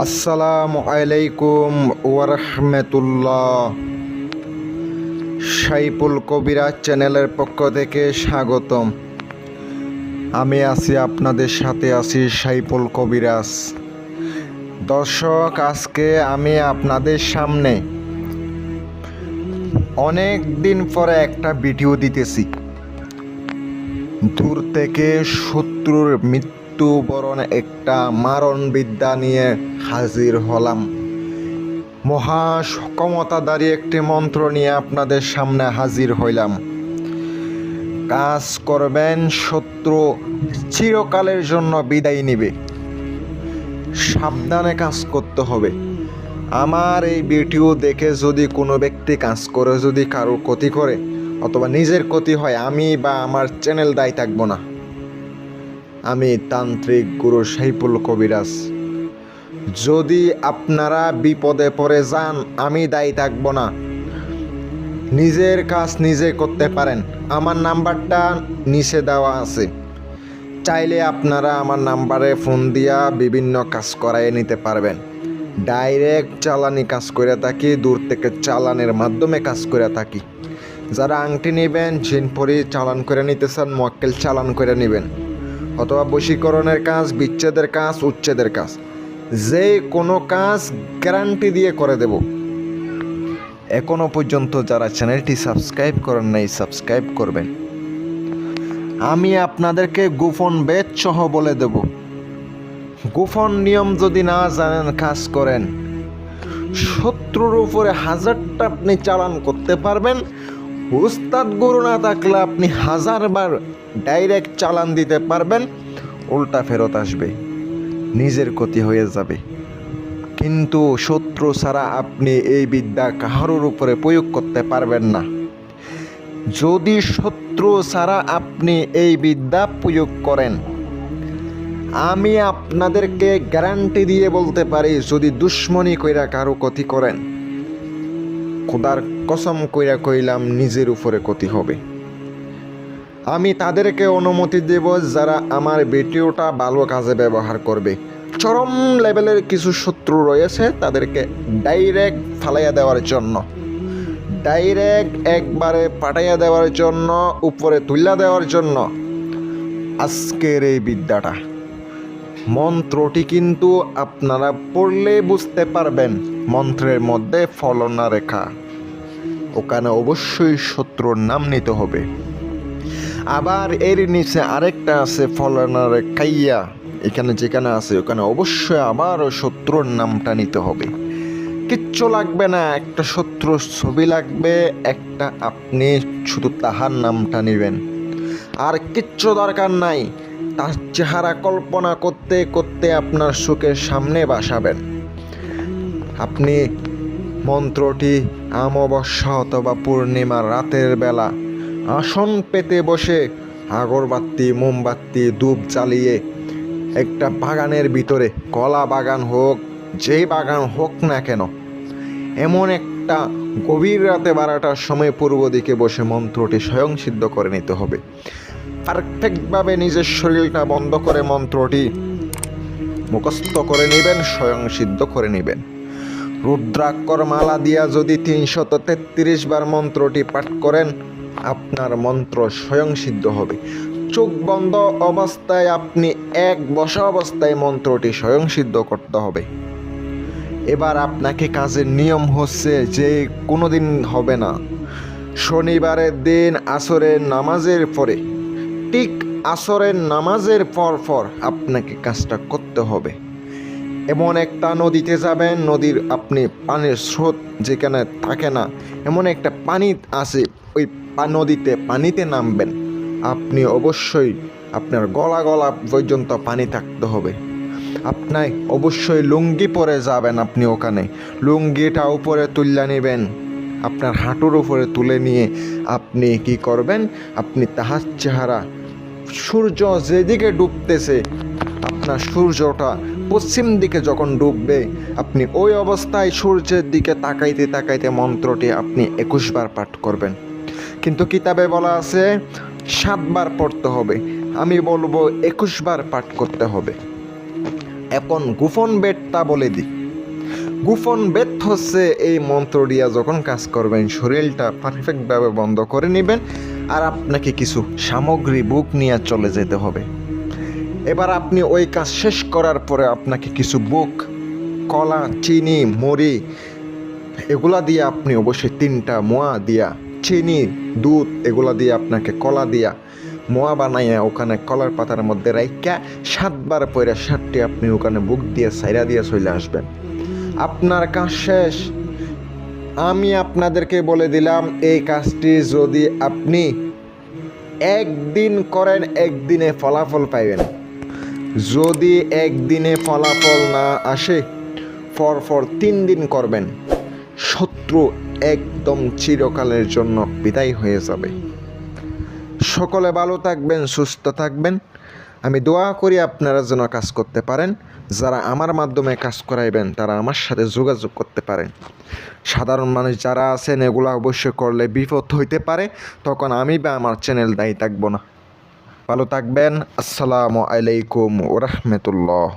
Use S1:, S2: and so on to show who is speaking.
S1: আসসালামু আলাইকুম ওয়ারহমতুল্লাহ। সাইফুল কবিরাজ চ্যানেলের পক্ষ থেকে স্বাগতম। আমি আছি আপনাদের সাথে আছি সাইফুল কবিরাজ। দর্শক, আজকে আমি আপনাদের সামনে অনেক দিন পরে একটা ভিডিও দিতেছি। দূর থেকে শত্রুর মৃত্যুবরণ একটা মারণবিদ্যা নিয়ে হাজির হলাম। মহা ক্ষমতাধারী একটি মন্ত্র নিয়ে আপনাদের সামনে হাজির হইলাম। কাজ করবেন, শত্রু চিরকালের জন্য বিদায় নিবে। সাবধানে কাজ করতে হবে। আমার এই ভিডিও দেখে যদি কোনো ব্যক্তি কাজ করে, যদি কারোর ক্ষতি করে অথবা নিজের ক্ষতি হয়, আমি বা আমার চ্যানেল দায়ী থাকবো না। আমি তান্ত্রিক গুরু সাইফুল কবিরাজ। যদি আপনারা বিপদে পড়ে যান, আমি দায়ী থাকবো না। নিজের কাজ নিজে করতে পারেন। আমার নাম্বারটা নিচে দেওয়া আছে। চাইলে আপনারা আমার নাম্বারে ফোন দিয়া বিভিন্ন কাজ করাই নিতে পারবেন। ডাইরেক্ট চালানি কাজ করে থাকি, দূর থেকে চালানের মাধ্যমে কাজ করে থাকি। যারা আংটি নেবেন, জিনপরি চালান করে নিতে চান, মক্কেল চালান করে নেবেন, অথবা বশীকরণের কাজ, বিচ্ছেদের কাজ, উচ্ছেদের কাজ, যে কোনো কাজ গ্যারান্টি দিয়ে করে দেব। এখনো পর্যন্ত যারা চ্যানেলটি সাবস্ক্রাইব করেন নাই, সাবস্ক্রাইব করবেন। আমি আপনাদেরকে গোপন বেদ সহ বলে দেব। গোপন নিয়ম যদি না জানেন, কাজ করেন, শত্রুর উপরে হাজারটা আপনি চালান করতে পারবেন। উস্তাদ গুরু না থাকলে আপনি হাজারবার ডাইরেক্ট চালান দিতে পারবেন, উল্টা ফেরত আসবে, নিজের ক্ষতি হয়ে যাবে। কিন্তু শত্রু ছাড়া আপনি এই বিদ্যা কাহারুর উপরে প্রয়োগ করতে পারবেন না। যদি শত্রু ছাড়া আপনি এই বিদ্যা প্রয়োগ করেন, আমি আপনাদেরকে গ্যারান্টি দিয়ে বলতে পারি, যদি দুশ্মনী কইরা কারো ক্ষতি করেন, খোদার কসম কইরা কইলাম, নিজের উপরে ক্ষতি হবে। আমি তাদেরকে অনুমতি দেব যারা আমার ভিডিওটা ভালো কাজে ব্যবহার করবে। চরম লেভেলের কিছু শত্রু রয়েছে, তাদেরকে ডাইরেক্ট ফালাইয়া দেওয়ার জন্য, ডাইরেক্ট একবারে পাঠাইয়া দেওয়ার জন্য, উপরে তুলিয়া দেওয়ার জন্য আজকের এই বিদ্যাটা। মন্ত্রটি কিন্তু আপনারা পড়লে বুঝতে পারবেন, মন্ত্রের মধ্যে ফলনা রেখা, ওখানে অবশ্যই শত্রুর নাম নিতে হবে। আবার এর নিচে আরেকটা আছে ফলনা রেখাইয়া, এখানে যেখানে আছে ওখানে অবশ্যই আবারও শত্রুর নামটা নিতে হবে। কিচ্ছু লাগবে না, একটা শত্রুর ছবি লাগবে, একটা আপনি শুধু তাহার নামটা নেবেন, আর কিচ্ছু দরকার নাই। তার চেহারা কল্পনা করতে করতে আপনার চোখের সামনে বসাবেন। আপনি মন্ত্রটি অমাবস্যা অথবা পূর্ণিমার রাতের বেলা আসন পেতে বসে আগরবাতি, মোমবাতি, ধূপ জ্বালিয়ে একটা বাগানের ভিতরে, কলা বাগান হোক, যেই বাগান হোক না কেন, এমন একটা গভীর রাতে 12টার সময় পূর্ব দিকে বসে মন্ত্রটি স্বয়ং সিদ্ধ করে নিতে হবে। পারফেক্টভাবে নিজের শরীরটা বন্ধ করে মন্ত্রটি মুখস্থ করে নেবেন, স্বয়ং সিদ্ধ করে নেবেন। রুদ্রাক্ষর মালা দিয়া যদি 333 বার মন্ত্রটি পাঠ করেন, আপনার মন্ত্র স্বয়ং সিদ্ধ হবে। চোখ বন্ধ অবস্থায় আপনি এক বসা অবস্থায় মন্ত্রটি স্বয়ং সিদ্ধ করতে হবে। এবার আপনাকে কাজের নিয়ম হচ্ছে যে কোনো দিন হবে না, শনিবারের দিন আসরের নামাজের পরে, ঠিক আসরের নামাজের পর আপনাকে কাজটা করতে হবে। এমন একটা নদীতে যাবেন, নদীর আপনি পানির স্রোত যেখানে থাকে না, এমন একটা পানি আছে, ওই নদীতে পানিতে নামবেন। আপনি অবশ্যই আপনার গলা পর্যন্ত পানি থাকতে হবে। আপনার অবশ্যই লুঙ্গি পরে যাবেন। আপনি ওখানে লুঙ্গিটা উপরে তুলে নেবেন, আপনার হাঁটুর উপরে তুলে নিয়ে আপনি কি করবেন, আপনি তাহার চেহারা, সূর্য যেদিকে ডুবতেছে, আপনার সূর্যটা পশ্চিম দিকে যখন ডুববে, আপনি ওই অবস্থায় সূর্যের দিকে তাকাইতে তাকাইতে মন্ত্রটি আপনি 21 বার পাঠ করবেন। কিন্তু কিতাবে বলা আছে 7 বার পড়তে হবে, আমি বলবো 21 বার পাঠ করতে হবে। এখন গোপন বেদটা বলে দিই। গোপন বেদ হচ্ছে এই মন্ত্র দিয়া যখন কাজ করবেন শরীরটা পারফেক্টভাবে বন্ধ করে নেবেন, আর আপনাকে কিছু সামগ্রী বুক নিয়ে চলে যেতে হবে। এবার আপনি ওই কাজ শেষ করার পরে আপনাকে কিছু বুক, কলা, চিনি, মুড়ি এগুলা দিয়ে আপনি অবশ্যই 3টা মোয়া দিয়া, চিনি, দুধ এগুলা দিয়ে আপনাকে কলা দিয়া মোয়া বানাইয়া ওখানে কলার পাতার মধ্যে রাইখা 7বার পরে 7টি আপনি ওখানে বুক দিয়ে সাইরা দিয়ে চলে আসবেন। আপনার কাজ শেষ। আমি আপনাদেরকে বলে দিলাম, এই কাজটি যদি আপনি একদিন করেন একদিনে ফলাফল পাইবেন। যদি একদিনে ফলাফল না আসে, পরপর 3 দিন করবেন, শত্রু একদম চিরকালের জন্য বিদায় হয়ে যাবে। সকলে ভালো থাকবেন, সুস্থ থাকবেন। আমি দোয়া করি আপনারা যেন কাজ করতে পারেন। যারা আমার মাধ্যমে কাজ করাইবেন তারা আমার সাথে যোগাযোগ করতে পারেন। সাধারণ মানুষ যারা আছেন এগুলো অবশ্যই করলে বিপদ হইতে পারে, তখন আমি বা আমার চ্যানেল দায়ী থাকবো না। ভালো থাকবেন। আসসালামু আলাইকুম ওয়া রাহমাতুল্লাহ।